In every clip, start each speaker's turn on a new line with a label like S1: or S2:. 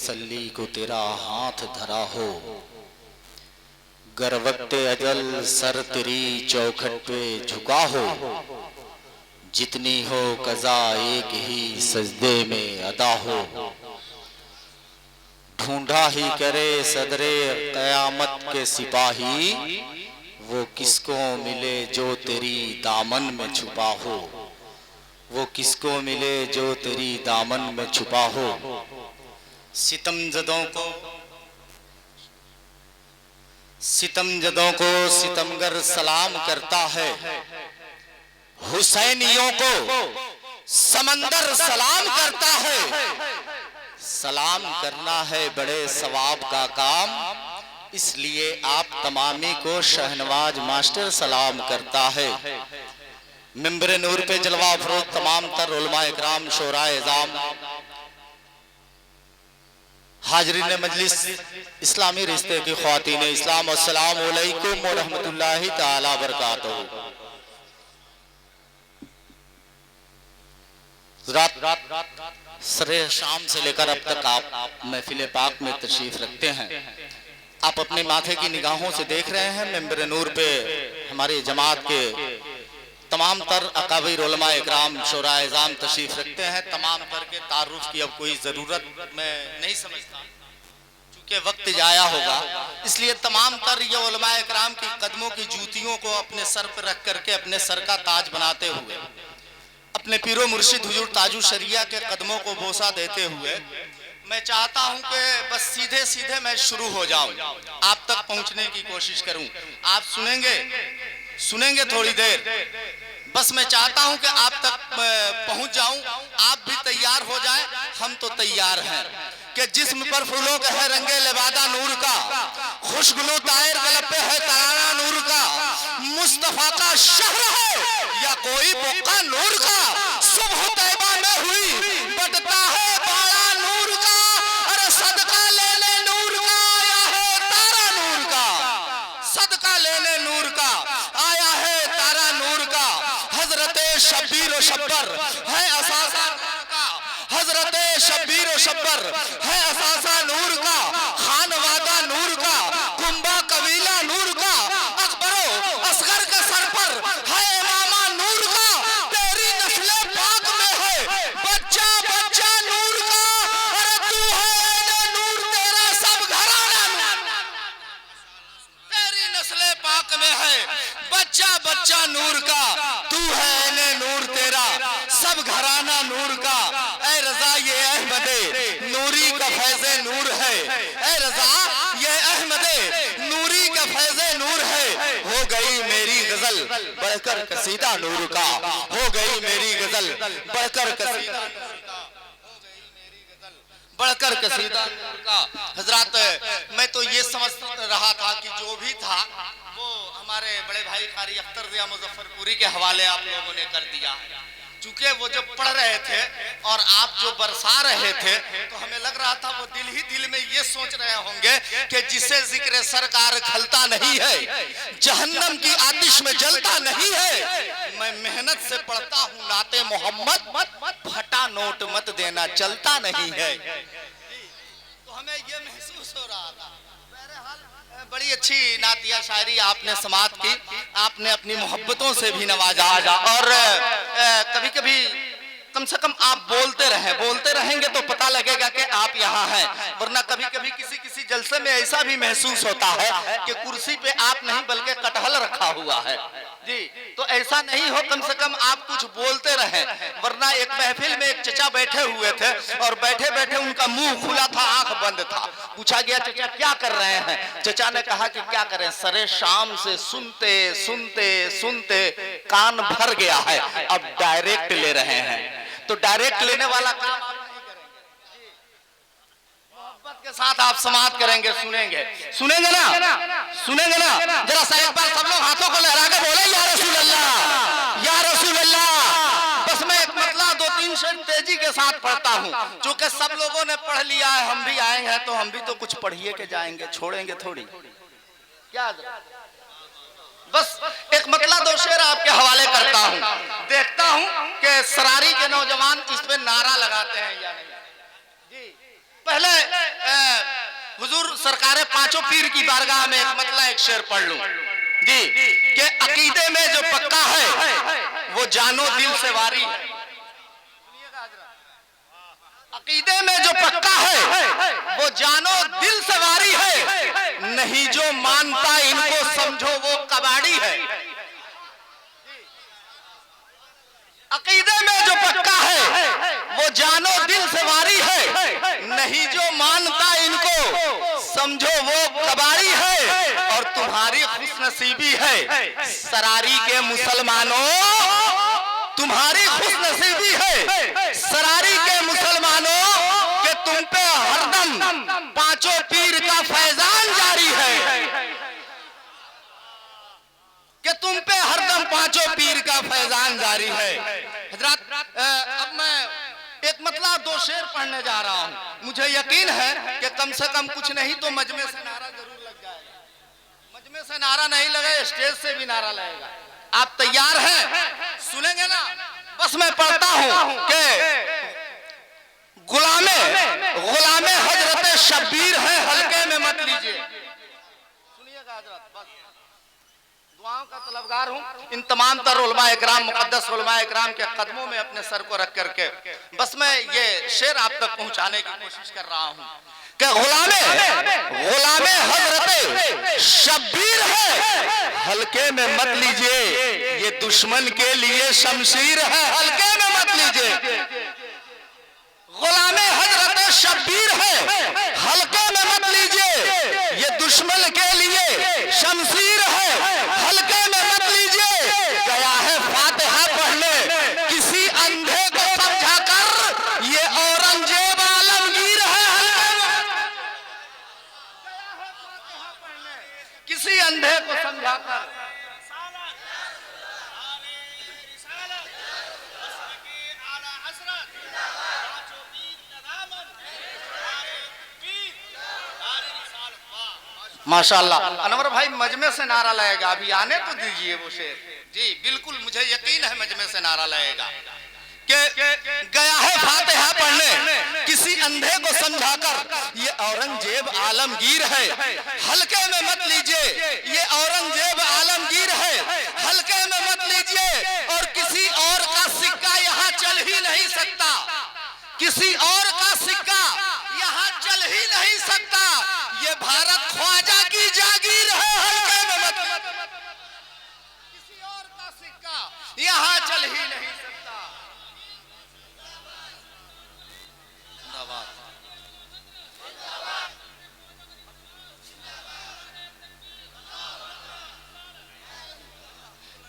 S1: सल्ली को तेरा हाथ धरा हो, गर वक्ते अजल सर तेरी चौखट पे झुका हो, जितनी हो कज़ा एक ही सजदे में अदा हो, ढूंढा ही करे सदरे क़यामत के सिपाही, वो किसको मिले जो तेरी दामन में छुपा हो, वो किसको मिले जो तेरी दामन में छुपा हो। सितमजदों को सितमगर सलाम करता है, हुसैनियों को समंदर सलाम करता है। सलाम करना है बड़े सवाब का काम, इसलिए आप तमामी को शहनवाज मास्टर सलाम करता है। मिंबर नूर पे जलवा फरोज तमाम तर उलमा इकराम, शोराए इज़ाम, हाजरीन मजलिस, इस्लामी रिश्ते की ख्वातीन इस्लाम, अस्सलाम अलैकुम व रहमतुल्लाहि ताला बरकातहू। रात सरे शाम से लेकर अब तक आप महफिल पाक में तशरीफ रखते हैं। आप अपने माथे की निगाहों से देख रहे हैं मिंबर नूर पे हमारी जमात के तमाम तर अकाबिर उलमा इकराम, शोराए इज़ाम तशरीफ रखते हैं। तमाम तर के तारुफ की अब कोई ज़रूरत मैं नहीं समझता, चूँकि वक्त जाया होगा, इसलिए तमाम तर ये उलमा इकराम की कदमों की जूतियों को अपने सर पर रख करके अपने सर का ताज बनाते हुए, अपने पीरो मुर्शिद हुजूर ताजु शरिया के कदमों को बोसा देते हुए, मैं चाहता हूं कि बस सीधे सीधे मैं शुरू हो जाऊं, आप तक पहुंचने की कोशिश करूं। आप सुनेंगे थोड़ी देर, बस मैं चाहता हूं कि आप तक पहुंच जाऊं। आप भी तैयार हो जाएं, हम तो तैयार हैं कि जिस्म पर फूलों का है रंगे लिबादा नूर का, खुशगुलो तायर गलब पे है तराना नूर का, मुस्तफा का शहर है या कोई बुक्का नूर का, सुबह तैबा में हुई बटता है बाड़ा नूर का, अरे सदका लेने नूर का आया है तारा नूर का, सदका लेने नूर का आया है तारा नूर का। हजरत शब्बीर व शब्बर है असासा नूर का, हजरत शब्बीर व शब्बर है असासा नूर का, खानवादा नूर का, कुंबा कबीला नूर का, अकबरो असगर के सर पर है इमामा नूर का, तेरी नस्ले पाक में है बच्चा बच्चा नूर का, अरे तू है नूर तेरा सब घराना नूर, तेरी नस्ले पाक में है बच्चा बच्चा नूर का, तू है ने नूर तेरा सब घराना नूर का। ऐ रजा ये अहमदे नूरी का फैज़े नूर है, ऐ रजा ये अहमदे नूरी का फैज़े नूर है। हो गई मेरी गजल बढ़कर कसीदा नूर का, हो गई मेरी गजल बढ़कर कसीदा बढ़कर कसीदा नूर का। हजरात, मैं तो ये समझ रहा था कि जो भी था वो हमारे बड़े भाई कारी अख्तर ज़िया मुजफ्फरपुरी के हवाले आप लोगों ने कर दिया, चूंकि वो जब पढ़ रहे थे और आप जो बरसा रहे थे तो हमें लग रहा था वो दिल ही दिल में ये सोच रहे होंगे कि जिसे जिक्र सरकार खलता नहीं है, जहन्नम की आतिश में जलता नहीं है। मैं मेहनत से पढ़ता हूँ नाते मोहम्मद, फटा नोट मत देना चलता नहीं है। तो हमें ये महसूस हो रहा था। बड़ी अच्छी नातिया शायरी आपने समात की, आपने अपनी मोहब्बतों से भी नवाजा, और कभी कभी कम से कम आप बोलते रहेंगे तो पता लगेगा कि आप यहाँ हैं, वरना कभी कभी किसी जलसे में ऐसा भी महसूस होता है कि कुर्सी पे आप नहीं बल्कि कटहल रखा हुआ है जी। तो ऐसा नहीं हो, कम से कम आप कुछ बोलते रहें, वरना एक महफिल में एक चचा बैठे हुए थे और बैठे बैठे उनका मुंह खुला था, आंख बंद था। पूछा गया चचा क्या कर रहे हैं? चचा ने कहा कि क्या करें, सरे शाम से सुनते सुनते सुनते कान भर गया है, अब डायरेक्ट ले रहे हैं। तो डायरेक्ट लेने वाला काम मोहब्बत के साथ आप समाप्त करेंगे, सुनेंगे ना। जरा सा एक बार सब लोग हाथों को लहरा के बोले या रसूल अल्लाह, या रसूल अल्लाह। बस मैं एक मतला 2-3 शेर तेजी के साथ पढ़ता हूँ, चूंकि सब लोगों ने पढ़ लिया है, हम भी आए हैं तो हम भी तो कुछ पढ़िए के जाएंगे, छोड़ेंगे थोड़ी क्या। बस एक मतला 2 शेर आपके हवाले करता हूँ। कि सरारी के नौजवान इस पे नारा लगाते हैं या नहीं। जी पहले हुजूर सरकारे पांचों पीर की बारगाह में एक मतलब एक शेर पढ़ लूं जी कि अकीदे में जो पक्का है वो जानो दिल से वारी है। अकीदे में जो पक्का है वो जानो दिल से वारी है, नहीं जो मानता इनको समझो वो कबाड़ी है। अकीदे में जो पक्का है वो जानो दिल से वारी है, नहीं जो मानता इनको समझो वो कबाड़ी है। और तुम्हारी खुशनसीबी है सरारी के मुसलमानों, तुम्हारी खुशनसीबी है सरारी के मुसलमानों कि तुम पे हरदम पांचों पीर का फैजान जारी है, कि तुम पे हरदम पांचों पीर का फैजान जारी है। हजरत अब मैं एक मतलब दो शेर पढ़ने जा रहा हूं। मुझे यकीन है कि कम से कम कुछ नहीं तो मजमे से नारा जरूर लग जाएगा। मजमे से नारा नहीं लगे स्टेज से भी नारा लगेगा। आप तैयार हैं? सुनेंगे ना? बस मैं पढ़ता हूं कि गुलामे हजरत शब्बीर है, हल्के में मत लीजिए। सुनिएगा हजरत, बस दुआओं का तलबगार हूं। इन तमाम तर उलमा इकराम, मुकद्दस उलमा इकराम के कदमों में अपने सर को रख करके बस मैं ये शेर आप तक पहुंचाने की कोशिश कर रहा हूं कि गुलामे हजरत शब्बीर है, हल्के में मत लीजिए, ये दुश्मन के लिए शमशीर है, हल्के में मत लीजिए। गुलामे हजरत शब्बीर है, हल्के में मत लीजिए, ये दुश्मन के लिए शमशीर है, हल्के में मत लीजिए। गया है फातिहा पढ़ने किसी अंधे को समझाकर, ये औरंगजेब आलमगीर है, हल्के में किसी अंधे को समझाकर। माशाअल्लाह अनवर भाई मजमे से नारा लगेगा, अभी आने तो दीजिए वो शेर। जी बिल्कुल मुझे यकीन है मजमे से नारा लगेगा कि गया है फातिहा पढ़ने किसी अंधे को समझाकर, ये औरंगजेब आलमगीर है, हल्के में मत लीजिए, ये औरंगजेब आलमगीर है, हल्के में मत लीजिए। और किसी और का सिक्का यहाँ चल ही नहीं सकता, किसी और का सिक्का यहाँ चल ही नहीं सकता, ये भारत ख्वाजा की जागीर है, हल्के में मत, किसी और का सिक्का यहाँ चल ही नहीं सकता।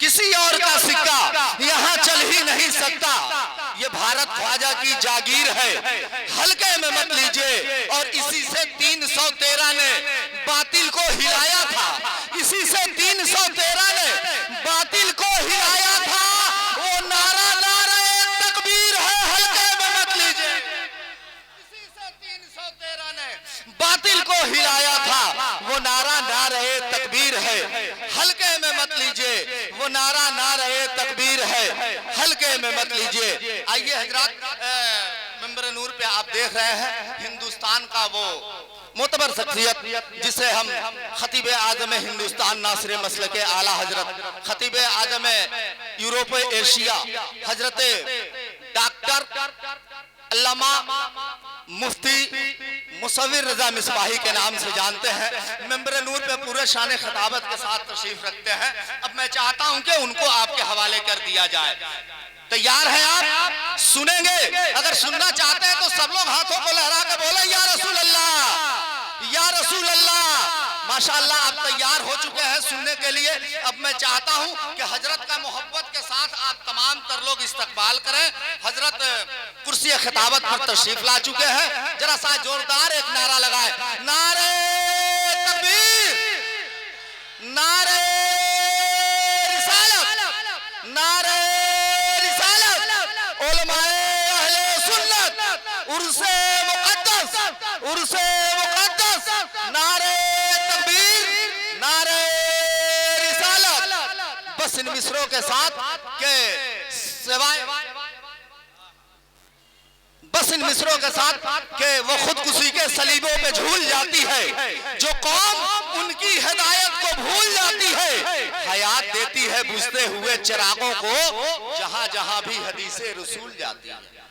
S1: किसी और का सिक्का यहाँ चल ही नहीं सकता, ये भारत ख्वाजा की जागीर है, हल्के में मत लीजिए। और इसी से 313 ने बातिल को हिलाया था, इसी से 313 ने बातिल को हिलाया था, वो नारा नारे तकबीर है, हल्के में मत लीजिए। इसी से 313 ने बातिल को हिलाया था, वो नारा नारे तकबीर है, हल्के में मत लीजिए, वो नारा नारे तकबीर है, हल्के में मत लीजिए। आइए हजरात, मिंबर नूर पे आप देख रहे हैं हिंदुस्तान का वो मोतबर शख्सियत जिसे हम खतीब आज़म हिंदुस्तान नासिर मसलक आला हजरत खतीब आज़म यूरोप एशिया हजरत डॉक्टर अल्लामा मुफ्ती मुसव्विर रजा मिसबाही के नाम से जानते हैं। मिंबर नूर पे पूरे शान खिताबत के साथ तशरीफ रखते हैं। अब मैं चाहता हूं कि उनको आपके हवाले कर दिया जाए। तैयार हैं आप? सुनेंगे? अगर सुनना चाहते हैं तो सब लोग हाथों को लहरा के बोले या रसूल अल्लाह, या रसूल अल्लाह। माशाअल्लाह आप तैयार हो चुके हैं सुनने के लिए। अब मैं चाहता हूं कि हजरत का मोहब्बत के साथ आप तमाम तर लोग इस्तकबाल करें। हजरत कुर्सी खिताबत पर तशरीफ ला चुके हैं। जरा सा जोरदार एक नारा लगाए, नारे तकबीर, नारे रिसालत, नारे रिसालत, उलमाए अहले सुन्नत, उर्से मुक़द्दस, उर्से मुक़द्दस, नारे तकबीर, नारे रिसालत। बस इन मिसरों के साथ के सिवाय बस इन मिसरों के साथ कि वो खुदकुशी के सलीबों पे झूल जाती है, जो कौम उनकी हिदायत को भूल जाती है, हयात देती है बुझते हुए चिरागों को, जहां जहां भी हदीसे रसूल जाती है।